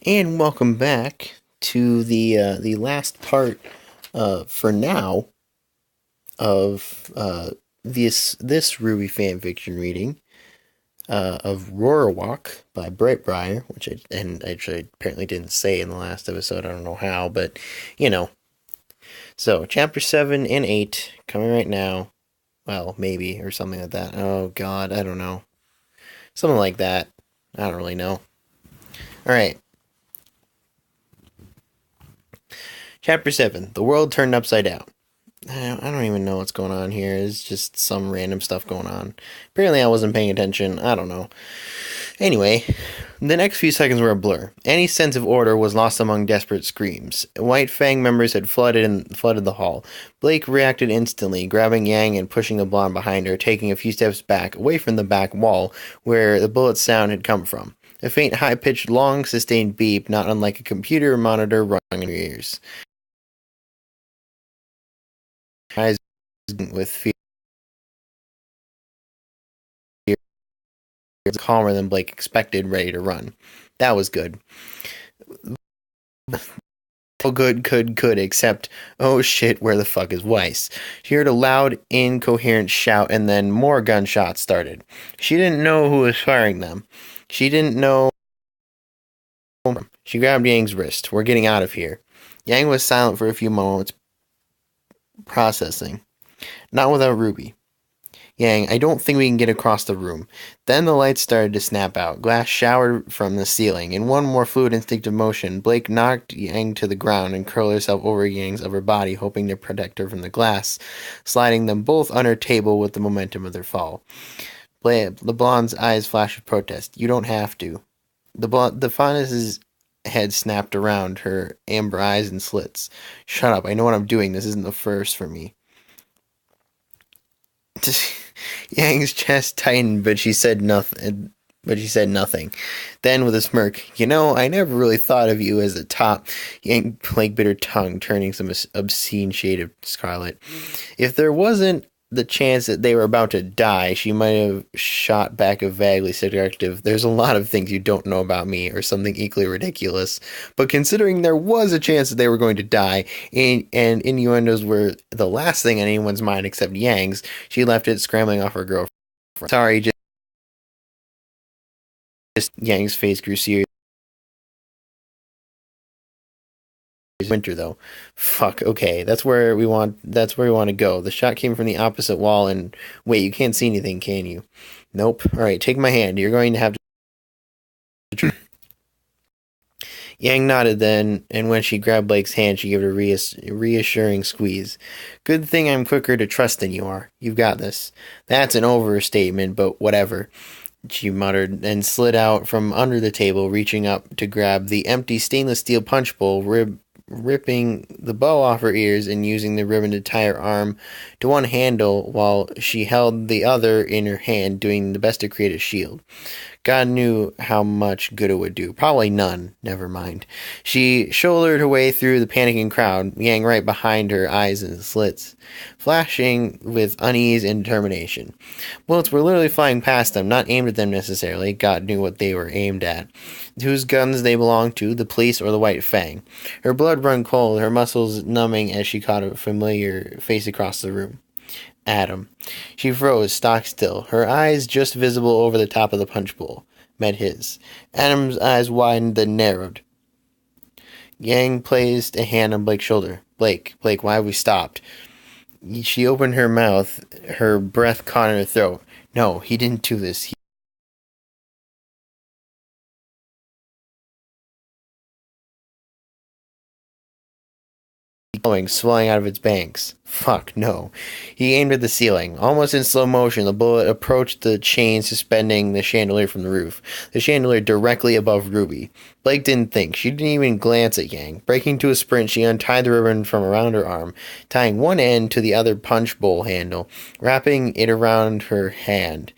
And welcome back to the last part, for now, of this RWBY fanfiction reading of RoRaWoK by Brightbriar, which I apparently didn't say in the last episode. I don't know how, but you know. So chapter 7 and 8 coming right now. Well, maybe, or something like that. Oh God, I don't know. Something like that. I don't really know. All right. Chapter 7. The world turned upside down. I don't even know what's going on here. It's just some random stuff going on. Apparently I wasn't paying attention. I don't know. Anyway, the next few seconds were a blur. Any sense of order was lost among desperate screams. White Fang members had flooded the hall. Blake reacted instantly, grabbing Yang and pushing the blonde behind her, taking a few steps back, away from the back wall where the bullet's sound had come from. A faint, high-pitched, long-sustained beep, not unlike a computer monitor, rung in her ears. Eyes with fear, calmer than Blake expected, ready to run. That was good. Oh, good, except, oh shit, where the fuck is Weiss? She heard a loud, incoherent shout, and then more gunshots started. She didn't know who was firing them. She didn't know. She grabbed Yang's wrist. We're getting out of here. Yang was silent for a few moments, processing. Not without Ruby. Yang, I don't think we can get across the room. Then the lights started to snap out. Glass showered from the ceiling. In one more fluid instinctive motion, Blake knocked Yang to the ground and curled herself over Yang's upper body, hoping to protect her from the glass, sliding them both on her table with the momentum of their fall. The blonde's eyes flashed with protest. You don't have to. The fauness's head snapped around her amber eyes and slits. Shut up, I know what I'm doing. This isn't the first for me. Yang's chest tightened, but she said nothing. Then, with a smirk, you know, I never really thought of you as a top. Yang Blake bit her tongue, turning some obscene shade of scarlet. If there wasn't the chance that they were about to die, she might have shot back a vaguely seductive, there's a lot of things you don't know about me, or something equally ridiculous. But considering there was a chance that they were going to die, and innuendos were the last thing on anyone's mind except Yang's, she left it, scrambling off her girlfriend. Sorry, just Yang's face grew serious. Winter though. Fuck, okay. That's where we want to go. The shot came from the opposite wall and wait, you can't see anything, can you? Nope. Alright, take my hand. You're going to have to. Yang nodded then, and when she grabbed Blake's hand, she gave it a reassuring squeeze. Good thing I'm quicker to trust than you are. You've got this. That's an overstatement, but whatever, she muttered, and slid out from under the table, reaching up to grab the empty stainless steel punch bowl, ripping the bow off her ears and using the ribbon to tie her arm to one handle while she held the other in her hand, doing the best to create a shield. God knew how much good it would do. Probably none. Never mind. She shouldered her way through the panicking crowd, Yang right behind her, eyes in slits, flashing with unease and determination. Bullets were literally flying past them, not aimed at them necessarily. God knew what they were aimed at. Whose guns they belonged to, the police or the White Fang. Her blood ran cold, her muscles numbing as she caught a familiar face across the room. Adam. She froze, stock still, her eyes just visible over the top of the punch bowl. Met his. Adam's eyes widened, then narrowed. Yang placed a hand on Blake's shoulder. Blake, why have we stopped? She opened her mouth, her breath caught in her throat. No, he didn't do this. Swelling out of its banks. Fuck, no. He aimed at the ceiling. Almost in slow motion, the bullet approached the chain suspending the chandelier from the roof. The chandelier directly above Ruby. Blake didn't think. She didn't even glance at Yang. Breaking to a sprint, she untied the ribbon from around her arm, tying one end to the other punch bowl handle, wrapping it around her hand.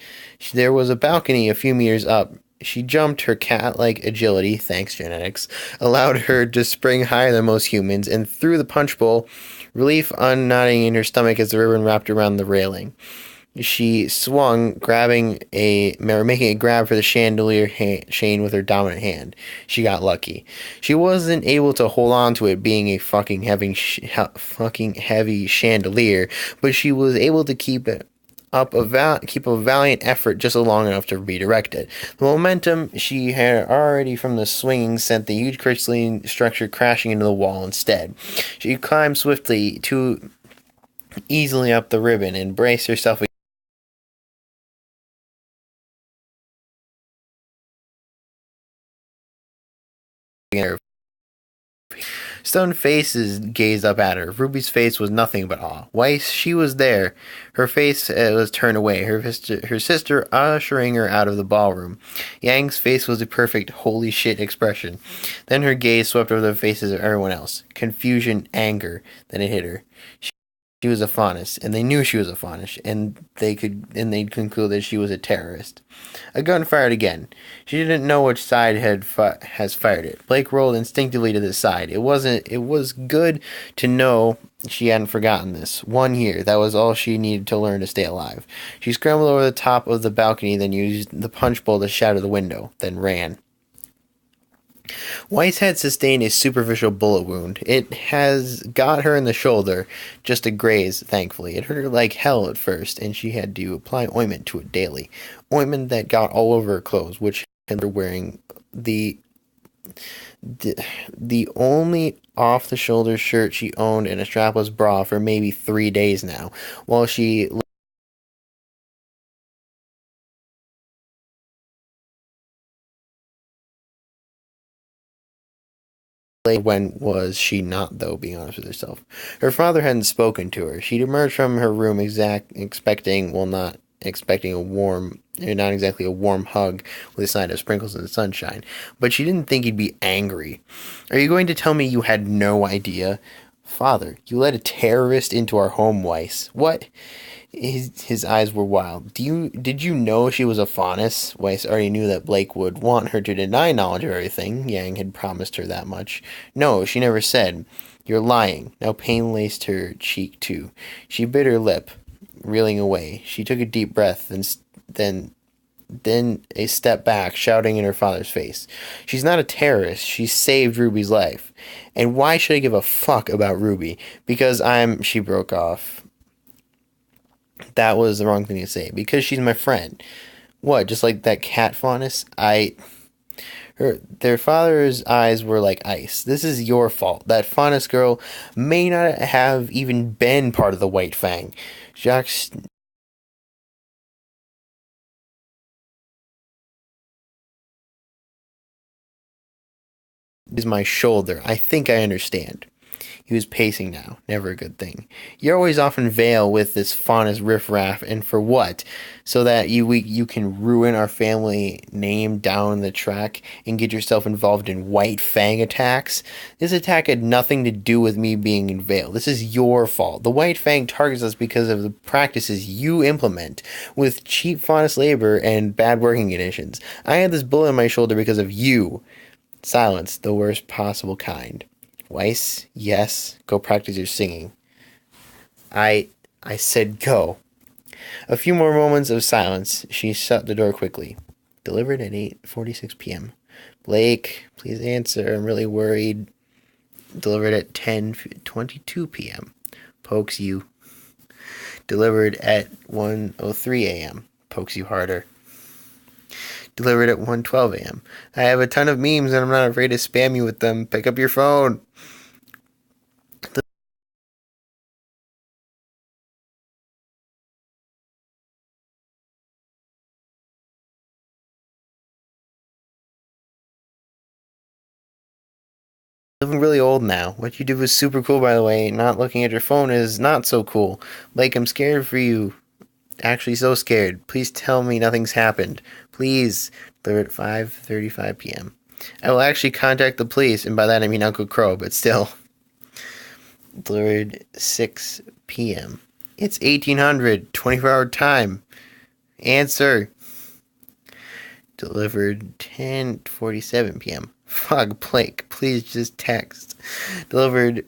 There was a balcony a few meters up. She jumped. Her cat-like agility, thanks genetics, allowed her to spring higher than most humans, and through the punch bowl, relief unknotting in her stomach as the ribbon wrapped around the railing. She swung, making a grab for the chandelier chain with her dominant hand. She got lucky. She wasn't able to hold on to it, being a fucking heavy chandelier, but she was able to keep a valiant effort just long enough to redirect it. The momentum she had already from the swinging sent the huge crystalline structure crashing into the wall instead. She climbed swiftly too easily up the ribbon and braced herself against her. Stunned faces gazed up at her. Ruby's face was nothing but awe. Weiss, she was there. Her face was turned away, her sister ushering her out of the ballroom. Yang's face was a perfect holy shit expression. Then her gaze swept over the faces of everyone else. Confusion, anger. Then it hit her. She was a faunus, and they knew she was a faunus, and they'd conclude that she was a terrorist. A gun fired again. She didn't know which side has fired it. Blake rolled instinctively to the side. It was good to know she hadn't forgotten this. 1 year, that was all she needed to learn to stay alive. She scrambled over the top of the balcony, then used the punch bowl to shatter the window, then ran. Weiss had sustained a superficial bullet wound. It has got her in the shoulder, just a graze, thankfully. It hurt her like hell at first, and she had to apply ointment to it daily. Ointment that got all over her clothes, which had her wearing the only off-the-shoulder shirt she owned and a strapless bra for maybe 3 days now, while she when was she not, though, being honest with herself? Her father hadn't spoken to her. She'd emerged from her room not expecting not exactly a warm hug with a side of sprinkles in the sunshine, but she didn't think he'd be angry. Are you going to tell me you had no idea? Father, you let a terrorist into our home, Weiss. What? His eyes were wild. Did you know she was a faunus? Weiss already knew that Blake would want her to deny knowledge of everything. Yang had promised her that much. No, she never said. You're lying. Now pain laced her cheek too. She bit her lip, reeling away. She took a deep breath, then a step back, shouting in her father's face. She's not a terrorist. She saved Ruby's life. And why should I give a fuck about Ruby? Because she broke off. That was the wrong thing to say. Because she's my friend. What, just like that cat faunus? Their father's eyes were like ice. This is your fault. That faunus girl may not have even been part of the White Fang. Jacques is my shoulder. I think I understand. He was pacing now. Never a good thing. You're always off in Vale with this faunus riffraff, and for what? So that you can ruin our family name down the track and get yourself involved in White Fang attacks? This attack had nothing to do with me being in Vale. This is your fault. The White Fang targets us because of the practices you implement with cheap faunus labor and bad working conditions. I had this bullet in my shoulder because of you. Silence, the worst possible kind. Weiss, yes, go practice your singing. I said go. A few more moments of silence. She shut the door quickly. Delivered at 8:46 p.m. Blake, please answer. I'm really worried. Delivered at 10:22 p.m. Pokes you. Delivered at 1:03 a.m. Pokes you harder. Delivered at 1:12 a.m. I have a ton of memes and I'm not afraid to spam you with them. Pick up your phone. Living really old now. What you did was super cool, by the way. Not looking at your phone is not so cool. Like, I'm scared for you. Actually, so scared. Please tell me nothing's happened. Please. Delivered at 5:35 p.m. I will actually contact the police, and by that I mean Uncle Crow, but still. Delivered 6 p.m. It's 1800, 24-hour time. Answer. Delivered 10:47 p.m. Fuck, Blake, please just text. Delivered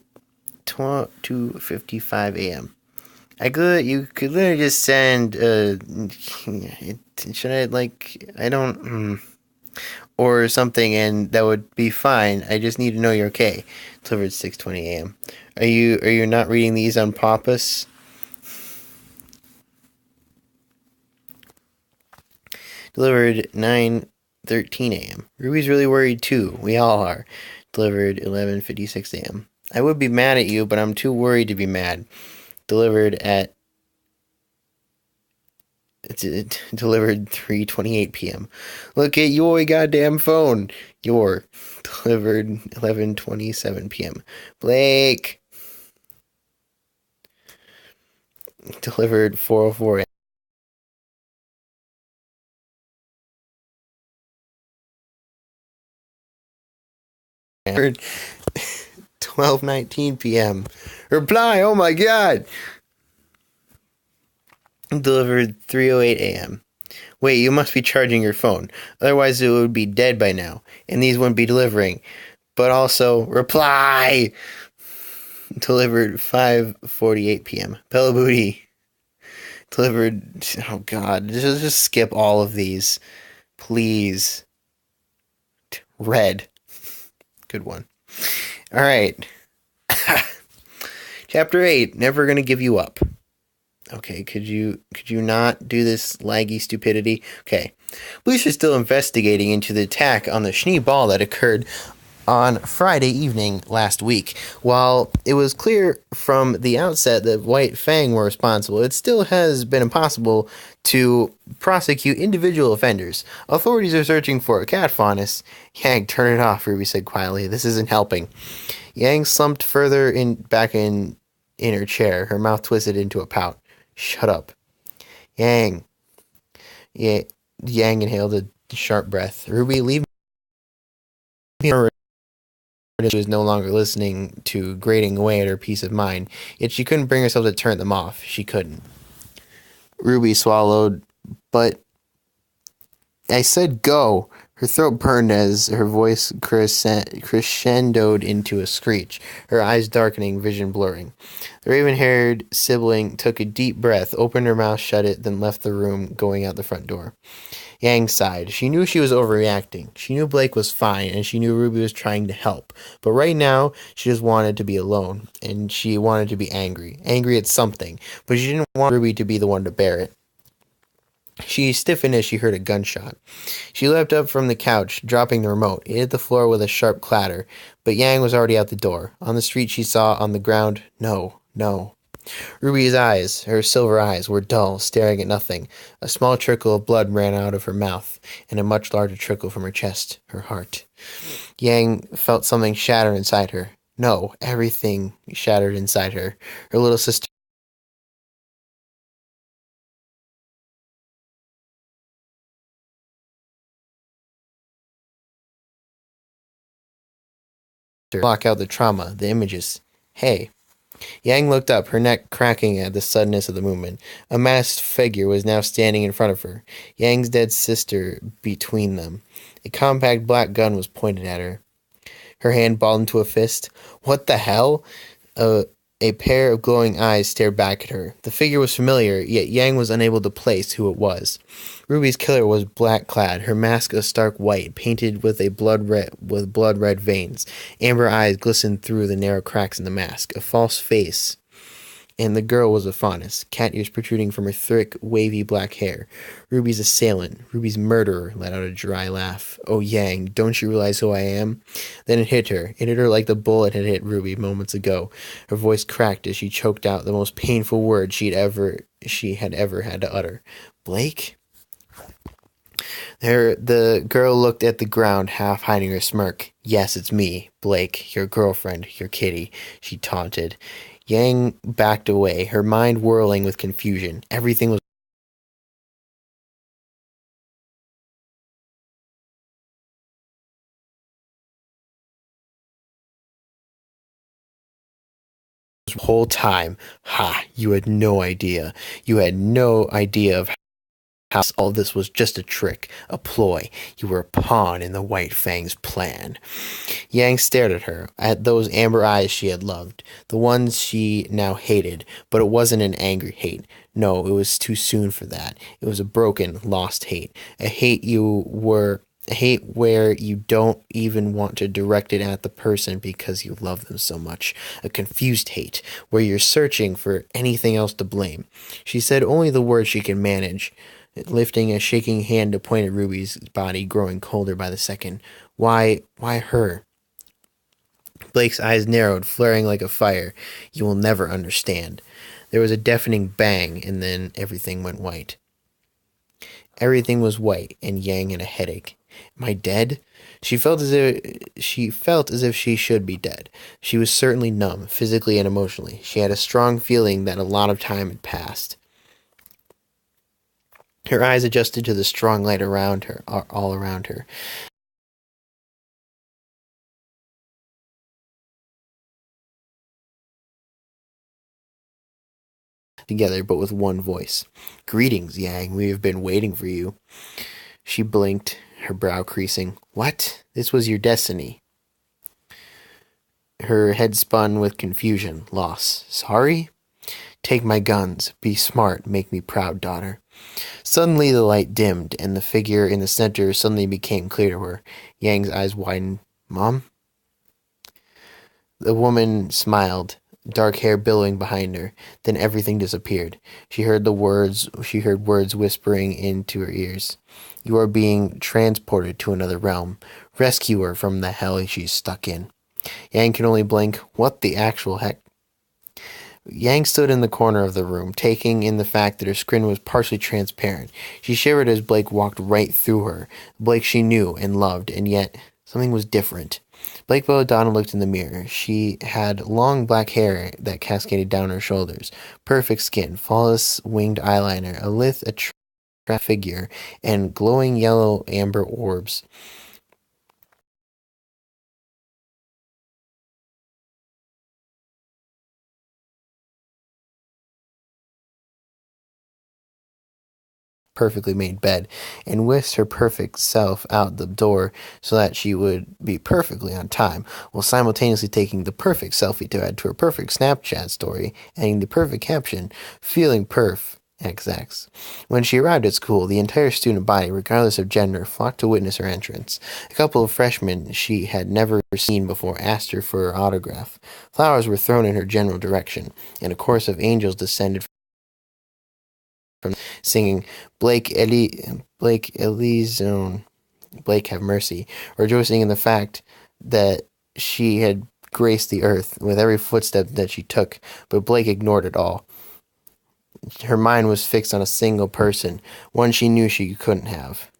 2:55 a.m. You could literally just send, should I, like, I don't, or something, and that would be fine. I just need to know you're okay. Delivered 6:20 a.m. Are you not reading these on purpose? Delivered 9:13 a.m. Ruby's really worried too. We all are. Delivered 11:56 a.m. I would be mad at you, but I'm too worried to be mad. Delivered at delivered 3:28 p.m. Look at your goddamn phone. Your delivered 11:27 p.m. Blake delivered 4:04 a.m. 12:19 p.m. Reply. Oh my god. Delivered 3:08 a.m. Wait, you must be charging your phone. Otherwise it would be dead by now, and these wouldn't be delivering. But also, reply! Delivered 5:48 p.m. Bella Booty. Delivered, oh god, just skip all of these. Please. Red. Good one. Alright. Chapter 8, Never Gonna Give You Up. Okay, could you not do this laggy stupidity? Okay. Police are still investigating into the attack on the Schnee Ball that occurred on Friday evening last week. While it was clear from the outset that White Fang were responsible, it still has been impossible to prosecute individual offenders. Authorities are searching for a cat faunus. Yang, turn it off, Ruby said quietly. This isn't helping. Yang slumped further back in her chair, her mouth twisted into a pout. Shut up. Yang. Yeah, Yang inhaled a sharp breath. Ruby, leave me alone. She was no longer listening to grating away at her peace of mind, yet she couldn't bring herself to turn them off. She couldn't. Ruby swallowed, but I said go. Her throat burned as her voice crescendoed into a screech, her eyes darkening, vision blurring. The raven-haired sibling took a deep breath, opened her mouth, shut it, then left the room, going out the front door. Yang sighed. She knew she was overreacting. She knew Blake was fine, and she knew Ruby was trying to help. But right now, she just wanted to be alone, and she wanted to be angry. Angry at something, but she didn't want Ruby to be the one to bear it. She stiffened as she heard a gunshot. She leapt up from the couch, dropping the remote. It hit the floor with a sharp clatter, but Yang was already out the door. On the street, she saw on the ground, no, no. Ruby's eyes, her silver eyes, were dull, staring at nothing. A small trickle of blood ran out of her mouth, and a much larger trickle from her chest, her heart. Yang felt something shatter inside her. No, everything shattered inside her. Her little sister block out the trauma, the images. Hey. Yang looked up, her neck cracking at the suddenness of the movement. A masked figure was now standing in front of her, Yang's dead sister between them. A compact black gun was pointed at her. Her hand balled into a fist. What the hell? A pair of glowing eyes stared back at her. The figure was familiar, yet Yang was unable to place who it was. Ruby's killer was black-clad, her mask a stark white, painted with blood-red veins. Amber eyes glistened through the narrow cracks in the mask. A false face. And the girl was a faunus, cat ears protruding from her thick, wavy black hair. Ruby's assailant, Ruby's murderer, let out a dry laugh. Oh, Yang, don't you realize who I am? Then it hit her. It hit her like the bullet had hit Ruby moments ago. Her voice cracked as she choked out the most painful word she had ever had to utter. Blake? The girl looked at the ground, half hiding her smirk. Yes, it's me, Blake, your girlfriend, your kitty, she taunted. Yang backed away, her mind whirling with confusion. Everything was the whole time. Ha, you had no idea. You had no idea of house. All this was just a trick, a ploy. You were a pawn in the White Fang's plan. Yang stared at her, at those amber eyes she had loved, the ones she now hated, but it wasn't an angry hate. No, it was too soon for that. It was a broken, lost hate. A hate where you don't even want to direct it at the person because you love them so much. A confused hate, where you're searching for anything else to blame. She said only the words she could manage, lifting a shaking hand to point at Ruby's body, growing colder by the second. Why her? Blake's eyes narrowed, flaring like a fire. You will never understand. There was a deafening bang, and then everything went white. Everything was white, and Yang had a headache. Am I dead? She felt as if she should be dead. She was certainly numb, physically and emotionally. She had a strong feeling that a lot of time had passed. Her eyes adjusted to the strong light around her, all around her. Together, but with one voice. Greetings, Yang. We have been waiting for you. She blinked, her brow creasing. What? This was your destiny. Her head spun with confusion, loss. Sorry? Take my guns. Be smart. Make me proud, daughter. Suddenly the light dimmed, and the figure in the center suddenly became clear to her. Yang's eyes widened. Mom? The woman smiled, dark hair billowing behind her. Then everything disappeared. She heard words whispering into her ears. You are being transported to another realm. Rescue her from the hell she's stuck in. Yang could only blink. What the actual heck? Yang stood in the corner of the room, taking in the fact that her skin was partially transparent. She shivered as Blake walked right through her. Blake she knew and loved, and yet something was different. Blake Belladonna looked in the mirror. She had long black hair that cascaded down her shoulders, perfect skin, flawless winged eyeliner, a lithe, attractive figure, and glowing yellow amber orbs. Perfectly made bed and whisked her perfect self out the door so that she would be perfectly on time, while simultaneously taking the perfect selfie to add to her perfect Snapchat story, adding the perfect caption, feeling perf. XX. When she arrived at school, the entire student body, regardless of gender, flocked to witness her entrance. A couple of freshmen she had never seen before asked her for her autograph. Flowers were thrown in her general direction, and a chorus of angels descended from singing Blake Elizone, Blake have mercy, rejoicing in the fact that she had graced the earth with every footstep that she took, but Blake ignored it all. Her mind was fixed on a single person, one she knew she couldn't have.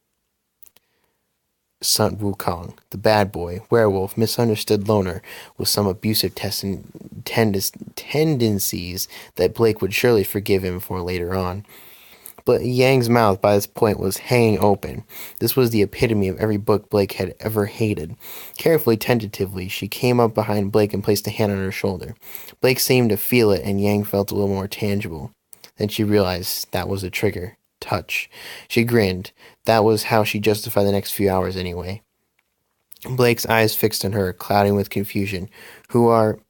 Sun Wukong, the bad boy, werewolf, misunderstood loner, with some abusive tendencies that Blake would surely forgive him for later on. But Yang's mouth by this point was hanging open. This was the epitome of every book Blake had ever hated. Carefully, tentatively, she came up behind Blake and placed a hand on her shoulder. Blake seemed to feel it, and Yang felt a little more tangible. Then she realized that was a trigger. Touch. She grinned. That was how she justified the next few hours anyway. Blake's eyes fixed on her, clouding with confusion. Who are...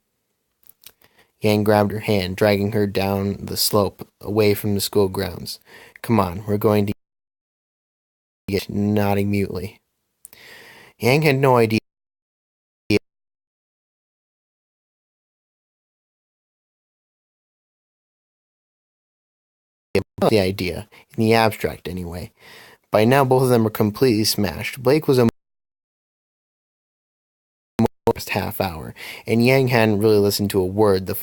Yang grabbed her hand, dragging her down the slope, away from the school grounds. Come on, we're going to get, nodding mutely. Yang had no idea about the idea, in the abstract anyway. By now both of them were completely smashed. Blake was a half hour, and Yang hadn't really listened to a word. The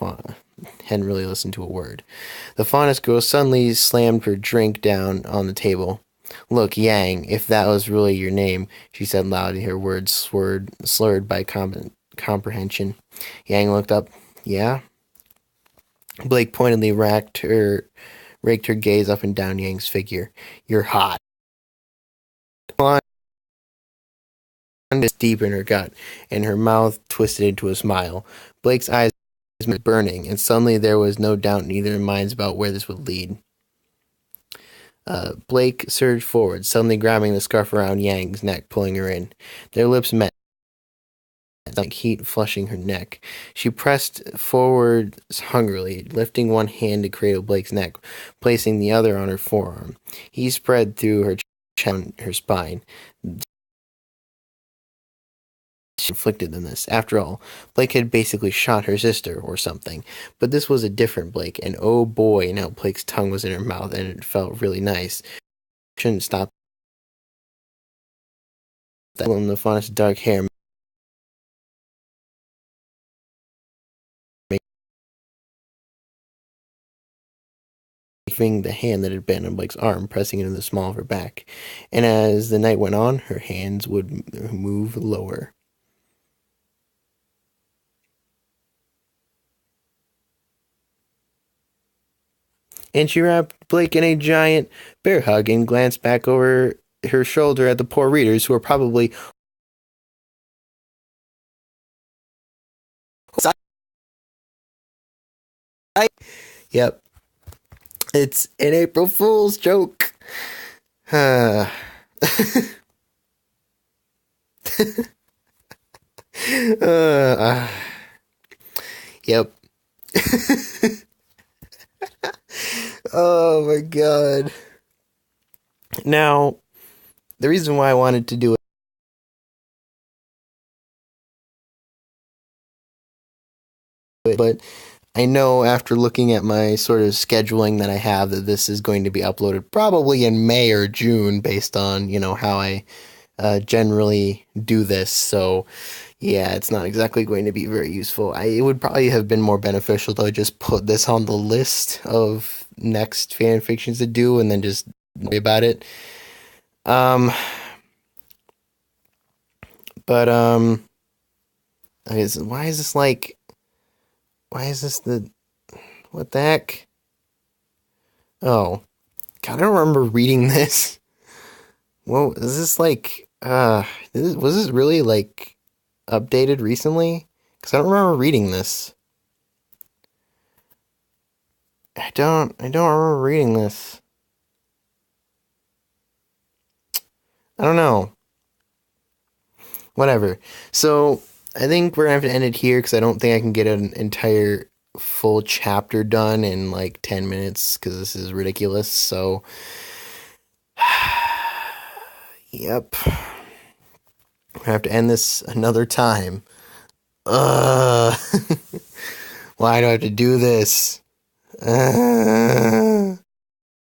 fondest girl suddenly slammed her drink down on the table. Look, Yang, if that was really your name, she said loudly, her words slurred by comprehension. Yang looked up. Yeah? Blake pointedly raked her gaze up and down Yang's figure. You're hot. Deep in her gut, and her mouth twisted into a smile. Blake's eyes were burning, and suddenly there was no doubt in either minds about where this would lead. Blake surged forward, suddenly grabbing the scarf around Yang's neck, pulling her in. Their lips met, like heat flushing her neck. She pressed forward hungrily, lifting one hand to cradle Blake's neck, placing the other on her forearm. He spread through her chest and her spine. Inflicted than this. After all, Blake had basically shot her sister or something. But this was a different Blake, and oh boy, now Blake's tongue was in her mouth and it felt really nice. Shouldn't stop that. In the funnest dark hair, making the hand that had been on Blake's arm, pressing into the small of her back. And as the night went on, her hands would move lower. And she wrapped Blake in a giant bear hug and glanced back over her shoulder at the poor readers who were probably Yep. It's an April Fool's joke. uh, yep. Oh my god. Now, the reason why I wanted to do it, but I know after looking at my sort of scheduling that I have that this is going to be uploaded probably in May or June based on, how I generally do this. So, yeah, it's not exactly going to be very useful. It would probably have been more beneficial to just put this on the list of next fan fictions to do and then just worry about it. But okay, so why is this what the heck? Oh, God, I don't remember reading this. Whoa, is this was this really updated recently? Because I don't remember reading this. I don't remember reading this. I don't know. Whatever. So, I think we're gonna have to end it here because I don't think I can get an entire full chapter done in 10 minutes because this is ridiculous. So, yep. I have to end this another time. Why do I have to do this?